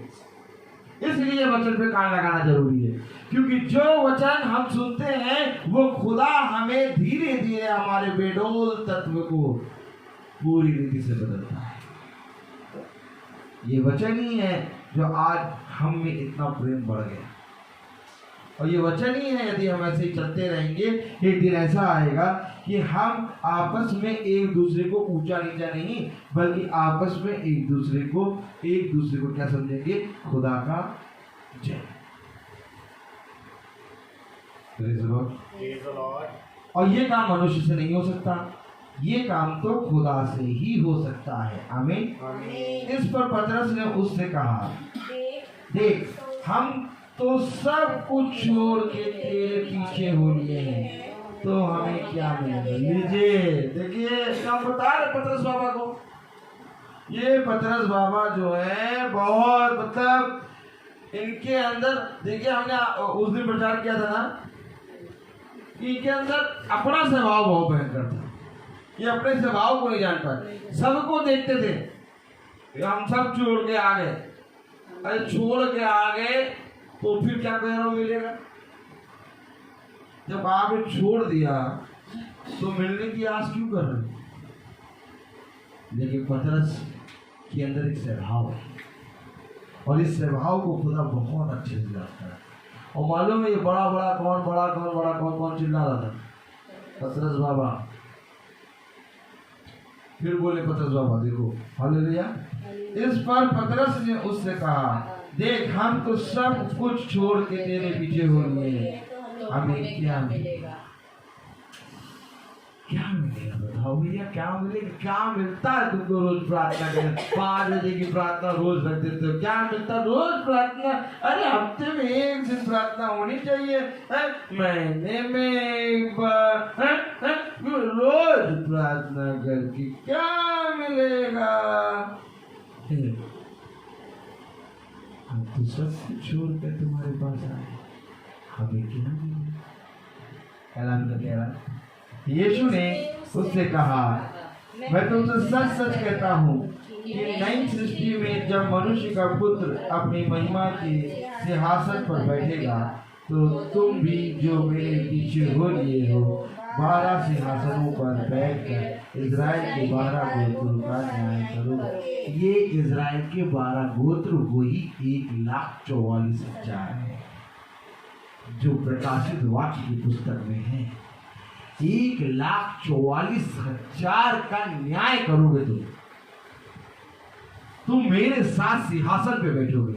इसलिए वचन पे कान लगाना जरूरी है, क्योंकि जो वचन हम सुनते हैं वो खुदा हमें धीरे धीरे हमारे बेडोल तत्व को पूरी रीति से बदलता है। ये वचन ही है जो आज हम में इतना प्रेम बढ़ गया, और ये वचन ही है, यदि हम ऐसे ही चलते रहेंगे एक दिन ऐसा आएगा कि हम आपस में एक दूसरे को ऊंचा नीचा नहीं, बल्कि आपस में एक दूसरे को क्या समझेंगे? खुदा का जय। Praise the Lord। Praise the Lord। और ये काम मनुष्य से नहीं हो सकता, ये काम तो खुदा से ही हो सकता है। आमीन। आमीन। इस पर पतरस ने उससे कहा, देख हम तो सब कुछ छोड़ के तेरे पीछे हो लिए हैं, तो हमें क्या मिलेगा? लीजिए देखिए क्या बता रहे पतरस बाबा को। ये पतरस बाबा जो है बहुत, मतलब इनके अंदर देखिए, हमने उस दिन प्रचार किया था ना, इनके अंदर अपना स्वभाव बहुत भयंकर था। ये अपने स्वभाव को नहीं जान पाए, सबको देखते थे हम सब छोड़ के आ गए। अरे छोड़ के आ गए तो फिर क्या पैरों मिलेगा? जब आपने छोड़ दिया तो मिलने की आस क्यों कर रहे? लेकिन पतरस के अंदर एक स्वभाव है, और इस स्वभाव को खुदा बहुत अच्छे से जानता है। और मालूम है ये कौन चिल्ला रहा था? पतरस बाबा। फिर बोले पतरस बाबा, देखो हालेलुया। इस पर पतरस ने उससे कहा, देख हम तो सब कुछ छोड़ के तेरे पीछे हो लिए, हमें क्या मिलेगा? क्या मिलेगा बताओ भैया, क्या मिलेगा? क्या मिलता है तुमको रोज प्रार्थना करने? 5 बजे की प्रार्थना रोज रख देते हो, क्या मिलता? रोज प्रार्थना? अरे हफ्ते में 1 दिन प्रार्थना होनी चाहिए, महीने में 1 बार, रोज प्रार्थना करके क्या मिलेगा? हम तो सब छोड़ कर तुम्हारे पास आए, हमें क्या मिलेगा? ऐलान का कह रहा यीशु ने उससे कहा, मैं तुमसे सच सच कहता हूँ कि नई सृष्टि में जब मनुष्य का पुत्र अपनी महिमा के सिंहासन पर बैठेगा तो तुम भी जो मेरे पीछे हो लिए हो 12 सिंहासनों पर बैठकर इज़राइल के 12 गोत्रों का न्याय करोगे। ये इज़राइल के 12 गोत्र वही 1,44,000 है जो प्रकाशित वाक्य की पुस्तक में है। 1,44,000 का न्याय करोगे तुम मेरे साथ सिंहासन पे बैठोगे।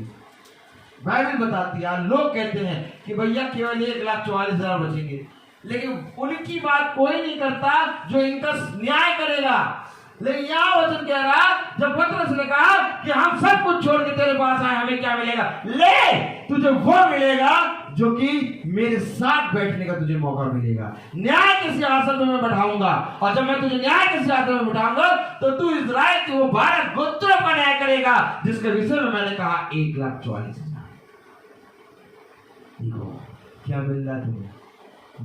बाइबल बताती है, लोग कहते हैं कि भैया केवल 1,44,000 बचेंगे, लेकिन उनकी बात कोई नहीं करता जो इनका न्याय करेगा। लेकिन यहाँ वचन कह रहा, जब पतरस ने कहा कि हम सब कुछ छोड़ के तेरे पास आए, हमें क्या मिलेगा? ले, तुझे वो मिलेगा जो कि मेरे साथ बैठने का तुझे मौका मिलेगा। न्याय के सिंहासन पे मैं बैठाऊंगा, और जब मैं तुझे न्याय के सिंहासन में बैठाऊंगा तो तू इज़राइल के वो 12 गोत्रों का न्याय करेगा, जिसके विषय में मैंने कहा 1,44,000। देखो क्या मिल रहा है तुम्हें?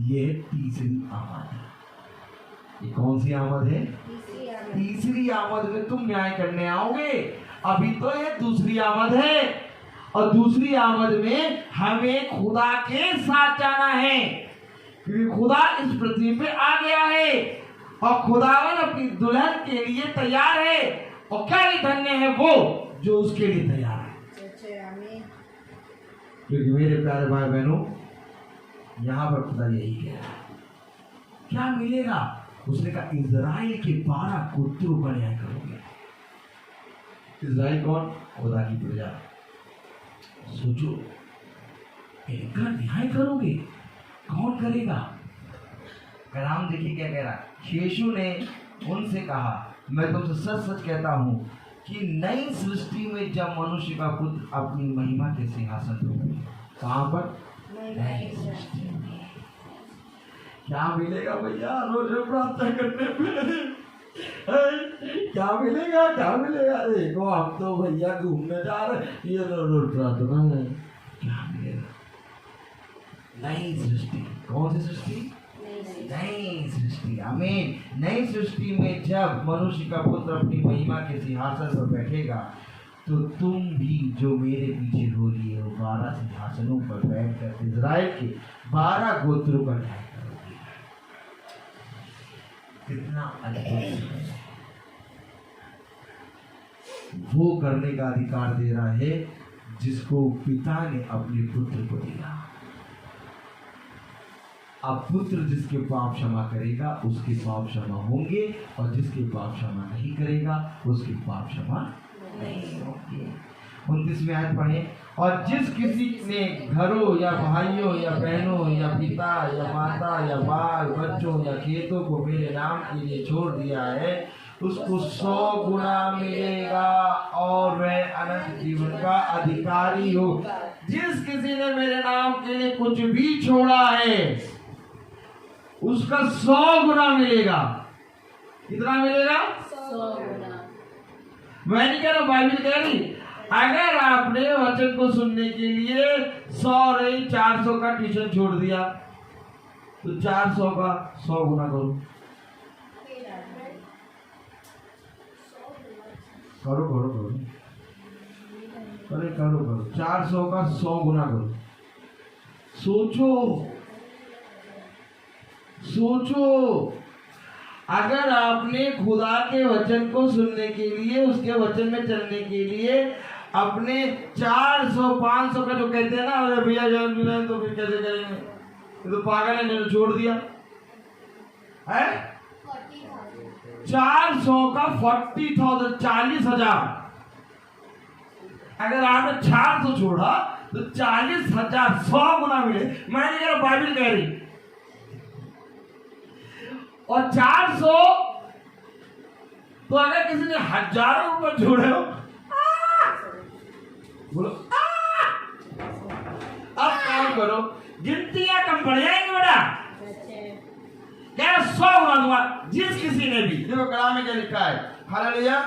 ये तीसरी आमद है। ये कौन सी आमद है? तीसरी आमद में तुम न्याय करने आओगे। अभी तो ये दूसरी आमद है, और दूसरी आमद में हमें खुदा के साथ जाना है, क्योंकि खुदा इस पृथ्वी पे आ गया है और खुदावन अपनी दुल्हन के लिए तैयार है। और क्या ही धन्य है वो जो उसके लिए तैयार है। क्योंकि मेरे प्यारे भाई बहनों, यहाँ पर खुदा यही कह रहा है, क्या मिलेगा? उसने कहा इज़राइल के 12 गोत्रों का न्याय करोगे। इज़राइल कौन? खुदा की प्रजा। सोचो, इनका न्याय करोगे, कौन करेगा? कलाम देखिए क्या कह रहा है। यीशु ने उनसे कहा, मैं तुमसे सच सच कहता हूँ कि नई सृष्टि में जब मनुष्य का पुत्र अपनी महिमा के सिंहासन पर बैठेगा। कहाँ पर? नई सृष्टि में। क्या मिलेगा भैया रोज प्रार्थना करने पे? क्या मिलेगा? क्या मिलेगा? देखो हम तो भैया घूमने जा रहे, ये रोज प्रार्थना है। क्या मिलेगा? नई सृष्टि। कौन सी सृष्टि? नई सृष्टि। आमीन। नई सृष्टि में जब मनुष्य का पुत्र अपनी महिमा के सिंहासन पर बैठेगा तो तुम भी जो मेरे पीछे हो लिए हो 12 सिंहासनों पर बैठकर इज़राइल के 12 गोत्रों का न्याय करोगे। कितना अद्भुत! वो करने का अधिकार दे रहा है जिसको पिता ने अपने पुत्र को दिया। अब पुत्र जिसके पाप क्षमा करेगा उसके पाप क्षमा होंगे, और जिसके पाप क्षमा नहीं करेगा उसके पाप क्षमा नहीं होंगे। 29वें आयत पढ़े। और जिस किसी ने घरों या भाइयों या बहनों या पिता या माता या बाल बच्चों या खेतों को मेरे नाम के लिए छोड़ दिया है उसको 100 गुना मिलेगा और वह अनंत जीवन का अधिकारी हो। जिस किसी ने मेरे नाम के लिए कुछ भी छोड़ा है उसका 100 गुना मिलेगा। कितना मिलेगा? 100 गुना। मैं नहीं कह रहा, बाइबल कह रही। अगर आपने वचन को सुनने के लिए 100 नहीं 400 का ट्यूशन छोड़ दिया तो 400 का 100 गुना करो। करो करो करो अरे करो करो 400 का 100 गुना करो। सोचो सोचो, अगर आपने खुदा के वचन को सुनने के लिए, उसके वचन में चलने के लिए अपने 400 500 का जो कहते हैं ना, अरे भैया जान मिला तो फिर कैसे करेंगे, ये तो पागल है, ने छोड़ दिया है। 400 का 40,000 40,000। अगर आपने 400 छोड़ा तो 40,000 100 गुना मिले। मैं नहीं कह रहा, बाइबल कह रही। और 400 तो अगर किसी ने हजारों रुपए जोड़े हो बोलो अब काम करो, गिनतियां कम पड़ जाएंगे बेटा। क्या 100 गुना दूंगा जिस किसी ने भी, देखो कलाम में क्या लिखा है, हालेलुया।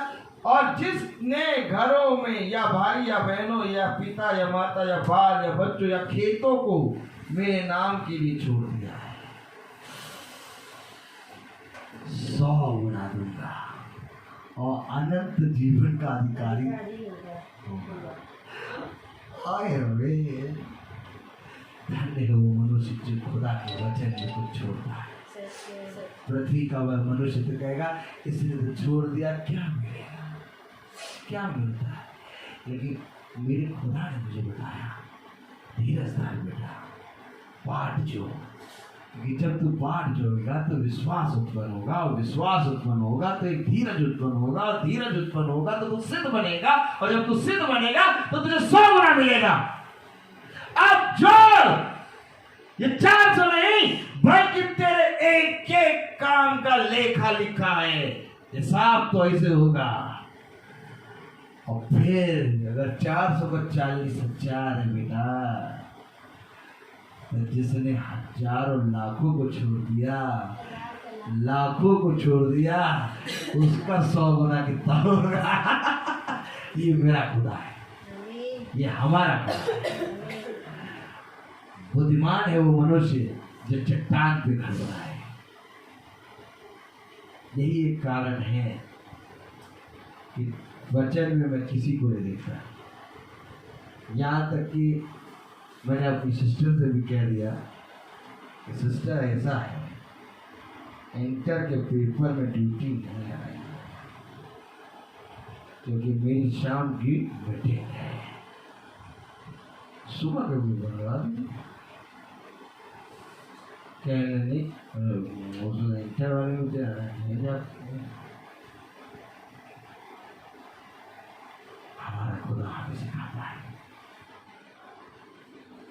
और जिसने घरों में या भाई या बहनों या पिता या माता या बाल या बच्चों या खेतों को मेरे नाम के लिए छोड़ दिया है, 100 गुना दूंगा और अनंत जीवन का अधिकारी होगा। हाय रे, धन्य है वो मनुष्य जो खुदा के वचन में कुछ छोड़ता है। पृथ्वी का वह मनुष्य तो कहेगा इसने तो छोड़ दिया, क्या मिलेगा, क्या मिलता है। लेकिन मेरे खुदा ने मुझे बताया धीरज धार बेटा, बाट जो, क्योंकि जब तू बाट जोएगा तो विश्वास उत्पन्न होगा, और विश्वास उत्पन्न होगा तो एक धीरज उत्पन्न होगा, और धीरज उत्पन्न होगा तो तू सिद्ध बनेगा, और जब तू सिद्ध बनेगा तो तुझे 100 गुना मिलेगा। अब जोड़, ये 400 नहीं बल्कि तेरे एक एक काम का लेखा लिखा है, हिसाब तो ऐसे होगा। और फिर अगर 400 का 40,000 है बेटा, तो जिसने हजारों लाखों को छोड़ दिया, लाखों को छोड़ दिया, उसका 100 गुना कितना होगा। ये मेरा खुदा है, ये हमारा खुदा है। बुद्धिमान है वो मनुष्य जो चट्टान पे घर बनाए। यही एक कारण है कि वचन में मैं किसी को नहीं देखता, यहाँ तक कि मैंने अपनी सिस्टर से भी कह दिया कि सिस्टर ऐसा है, इंटर के पेपर में ड्यूटी नहीं आएगी क्योंकि मेरी शाम की मीटिंग है, सुबह का भी बनवा दीजिए। कहने नहीं उसने इंटर वाले मुझे हमारा खुदा हमें सिखाता है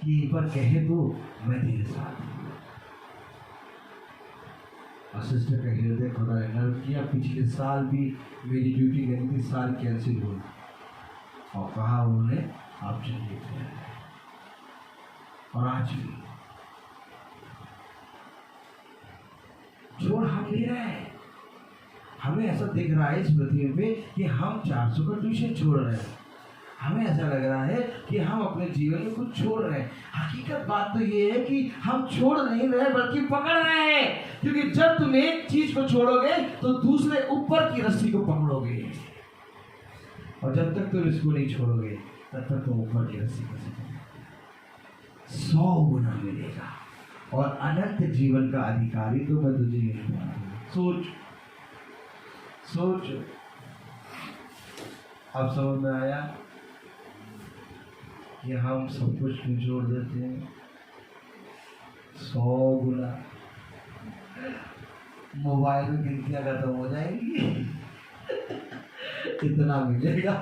कि एक बार कहे तो मैं तेरे साथ हूँ। और सिस्टर का हृदय खुदा ने नर्व किया। पिछले साल भी मेरी ड्यूटी करनी थी, साल कैंसिल हुई और कहा उन्होंने आप चलिए थे। और आज भी छोड़ हम ले रहे हैं। हमें ऐसा दिख रहा है इस पृथ्वी पे कि हम 400 का ट्यूशन छोड़ रहे हैं, हमें ऐसा लग रहा है कि हम अपने जीवन में कुछ छोड़ रहे हैं। हकीकत बात तो ये है कि हम छोड़ नहीं रहे बल्कि पकड़ रहे हैं, क्योंकि जब तुम एक चीज को छोड़ोगे तो दूसरे ऊपर की रस्सी को पकड़ोगे, और जब तक तुम इसको नहीं छोड़ोगे तब तक तुम ऊपर की रस्सी को पकड़ोगे। 100 गुना मिलेगा और अनंत जीवन का अधिकारी तो मैं तुझे यही बताऊंगा। सोच सोच, अब समझ में आया कि हम सब कुछ क्यों छोड़ देते हैं। 100 गुना मोबाइल में गिनतियां खत्म हो जाएंगी, इतना मिलेगा।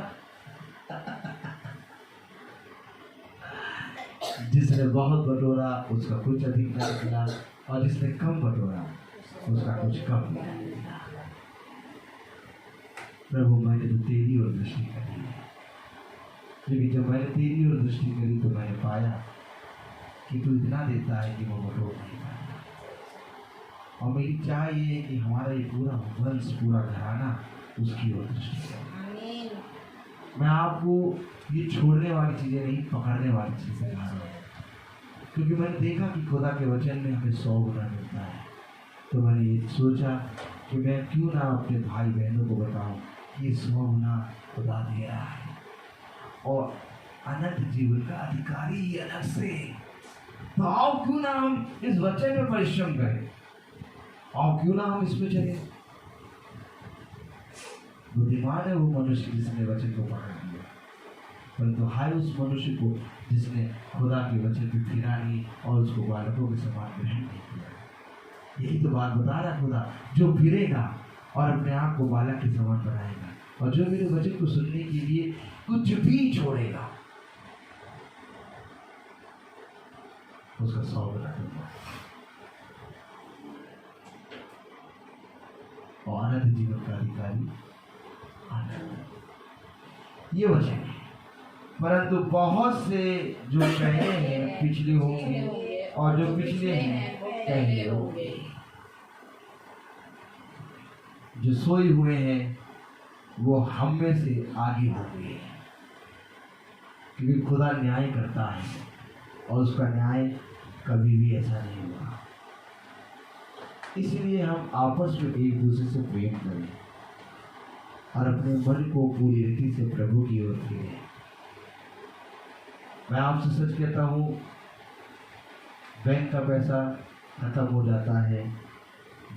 जिसने बहुत बटोरा उसका कुछ अधिक नहीं मिला, और जिसने कम बटोरा उसका कुछ कम मिला। प्रभु मैंने तो तेरी ओर दृष्टि करी है, क्योंकि जब मैंने तेरी ओर दृष्टि करी तो मैंने पाया कि तू इतना देता है कि वो बटोर नहीं पाता। और मेरी चाह ये है कि हमारा ये पूरा वंश, पूरा घराना उसकी ओर दृष्टि करे। मैं आपको ये छोड़ने वाली चीज़ें नहीं, पकड़ने वाली चीज़ें कहा रहा हूँ, क्योंकि मैंने देखा कि खुदा के वचन में हमें 100 गुना मिलता है। तो मैंने ये सोचा कि मैं क्यों ना अपने भाई बहनों को बताऊं कि 100 गुना खुदा दे रहा है, और अनंत जीवन का अधिकारी ही अलग से। तो आओ क्यों ना हम इस वचन में परिश्रम करें, आओ क्यों ना हम इसमें चले। बुद्धिमान है वो मनुष्य जिसने वचन को पकड़ लिया, परंतु हाय उस मनुष्य को जिसने खुदा के वचन की फिरा नहीं और उसको बालकों के समान ग्रहण नहीं किया। यही तो बात बता रहा खुदा, जो फिरेगा और अपने आप को बालक के समान बनाएगा, और जो मेरे वचन को सुनने के लिए कुछ भी छोड़ेगा उसका 100 गुना दूंगा। जीवन का अधिकारी आनंद। ये वचन है। परंतु बहुत से जो पहले हैं पिछले होंगे और जो पिछले हैं पहले होंगे। जो सोए हुए हैं वो हम में से आगे होंगे, क्योंकि खुदा न्याय करता है और उसका न्याय कभी भी ऐसा नहीं हुआ। इसलिए हम आपस में एक दूसरे से प्रेम करें और अपने मन को पूरी रीति से प्रभु की ओर फेरें। मैं आपसे सच कहता हूँ, बैंक का पैसा खत्म हो जाता है,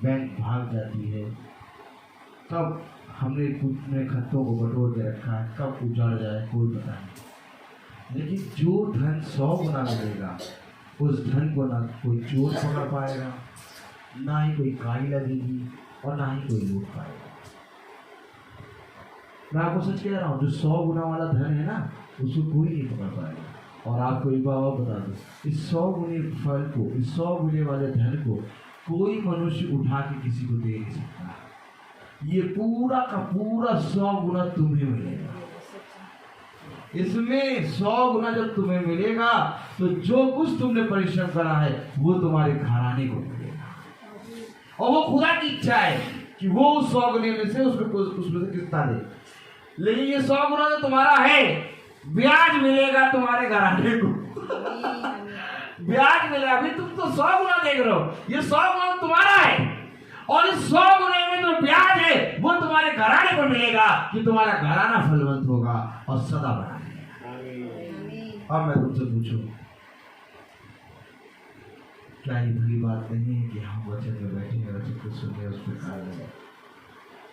बैंक भाग जाती है, तब हमने अपने खतों को बटोर के रखा है, कब उजड़ जाए कोई पता नहीं। लेकिन जो धन 100 गुना मिलेगा, उस धन को ना कोई चोर पकड़ पाएगा, ना ही कोई काई लगेगी और ना ही कोई लूट पाएगा। मैं आपको सच कह रहा हूँ, जो 100 गुना वाला धन है ना, उसको कोई नहीं पकड़ पाएगा। और आपको एक बात और बता दो, इस 100 गुने फल को, इस 100 गुने वाले धन को कोई मनुष्य उठा के किसी को दे नहीं सकता। ये पूरा का पूरा 100 गुना तुम्हें मिलेगा। इसमें 100 गुना जब तुम्हें मिलेगा तो जो कुछ तुमने परिश्रम करा है वो तुम्हारे घराने को मिलेगा। और वो खुदा की इच्छा है कि वो उस 100 गुने में से उसमें से कितना दे। लेकिन ये 100 गुना जो तुम्हारा है, ब्याज मिलेगा तुम्हारे घराने को। ब्याज मिलेगा। अभी तुम तो 100 गुना देख रहे हो, ये 100 गुना तुम्हारा है और इस 100 गुने में जो ब्याज है वो तुम्हारे घराने को मिलेगा कि तुम्हारा घराना फलवंत होगा और सदा बना रहेगा। अब मैं तुमसे पूछूं, क्या ये भली बात नहीं है कि हम वचन में बैठे हैं, वचन को सुने, उस पर कार्य करें?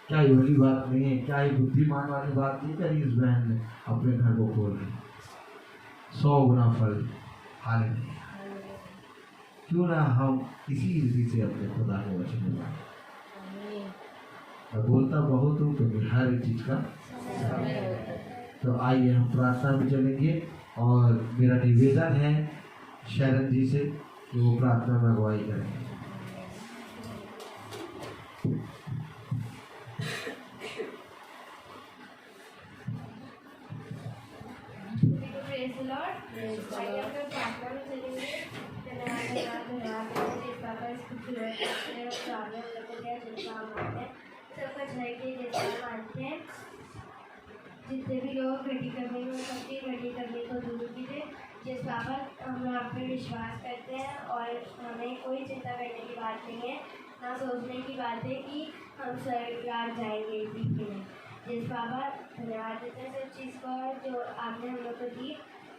क्या ये भली बात नहीं है? क्या ये बुद्धिमान वाली बात नहीं करी इस बहन ने अपने घर को खोल के 100 गुना फल? हालेलुया। क्यों ना हम इसी रीति से अपने खुदा के वचन में बातें। मैं बोलता बहुत हूँ क्योंकि हर एक चीज का समय होता है। तो आइए हम प्रार्थना में चलेंगे और मेरा निवेदन है शरण जी से कि वो प्रार्थना में अगुवाई करेंगे। जितने भी लोग घटी करने में सबकी घटी करने को दूर कीजिए, जिस बाबा हम आप पे विश्वास करते हैं और हमें कोई चिंता करने की बात नहीं है, ना सोचने की बात है कि हम स्वर्ग जाएंगे इसी के लिए। जिस बाबा धन्यवाद देते हैं सब चीज़ को जो आपने हम लोग को दी।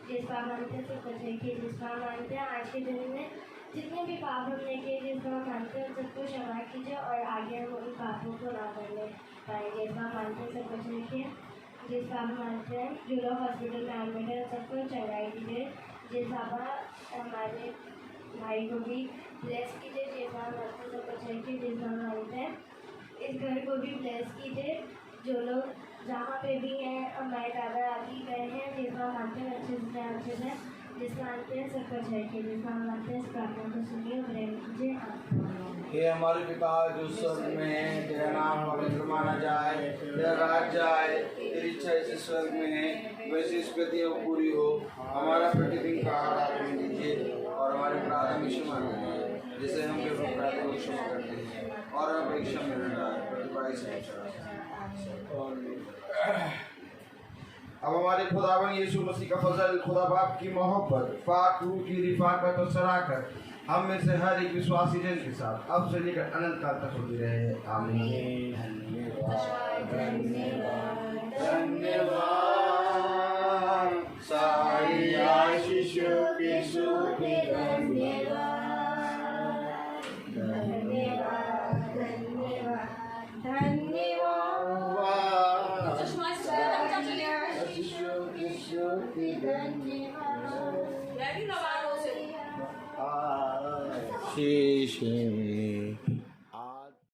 जिस बाबा मानते हैं सब कुछ देखिए, जिस बाबा मानते हैं आज के दिन में जितने भी पाप हमने किए, जिस बाबा मानते हैं सबको क्षमा कीजिए और आगे हम उन पापों को ना करने पाए। जिस बाबा मानते हैं सब कुछ देखिए, जिस बाबा मानते हैं जो लोग हॉस्पिटल में एडमिट है सबको चढ़ाई कीजिए। जिस बाबा हमारे भाई को भी ब्लेस कीजिए। जिस बाबा मानते हैं सब कुछ देखिए, जिस बाबा मानते हैं इस घर को भी ब्लेस कीजिए। जो लोग जहाँ पे भी हैं हमारे दादा दादी गए हैं, जिस बाबा मानते हैं अच्छे से जिस मानते हैं सब कुछ देखिए। जिस बाबा मानते हैं इस प्रार्थना को सुनिए और प्रेम कीजिए। हे हमारे पिता जो स्वर्ग में है, तेरा नाम पवित्र माना जाए, तेरा राज्य आए, तेरी इच्छा ऐसे स्वर्ग में है वैसे इस पृथ्वी में पूरी हो। हमारा प्रतिदिन का आहार हमें दीजिए और हमारे अपराध में क्षमा करिए जैसे हम भी अपने अपराधों को क्षमा करते हैं, और हमें परीक्षा में न डालें प्रतिपाई से बचाओ। अब हमारे खुदावन यीशु मसीह का फजल, खुदा बाप की मोहब्बत, पाक रूह की रिफाकत और सराकत हम में से हर एक विश्वासी जन के साथ अब से लेकर अनंत काल तक होती रहे। आमीन। धन्यवाद सारी आशीषों की स्तुति धन्यवाद। शीश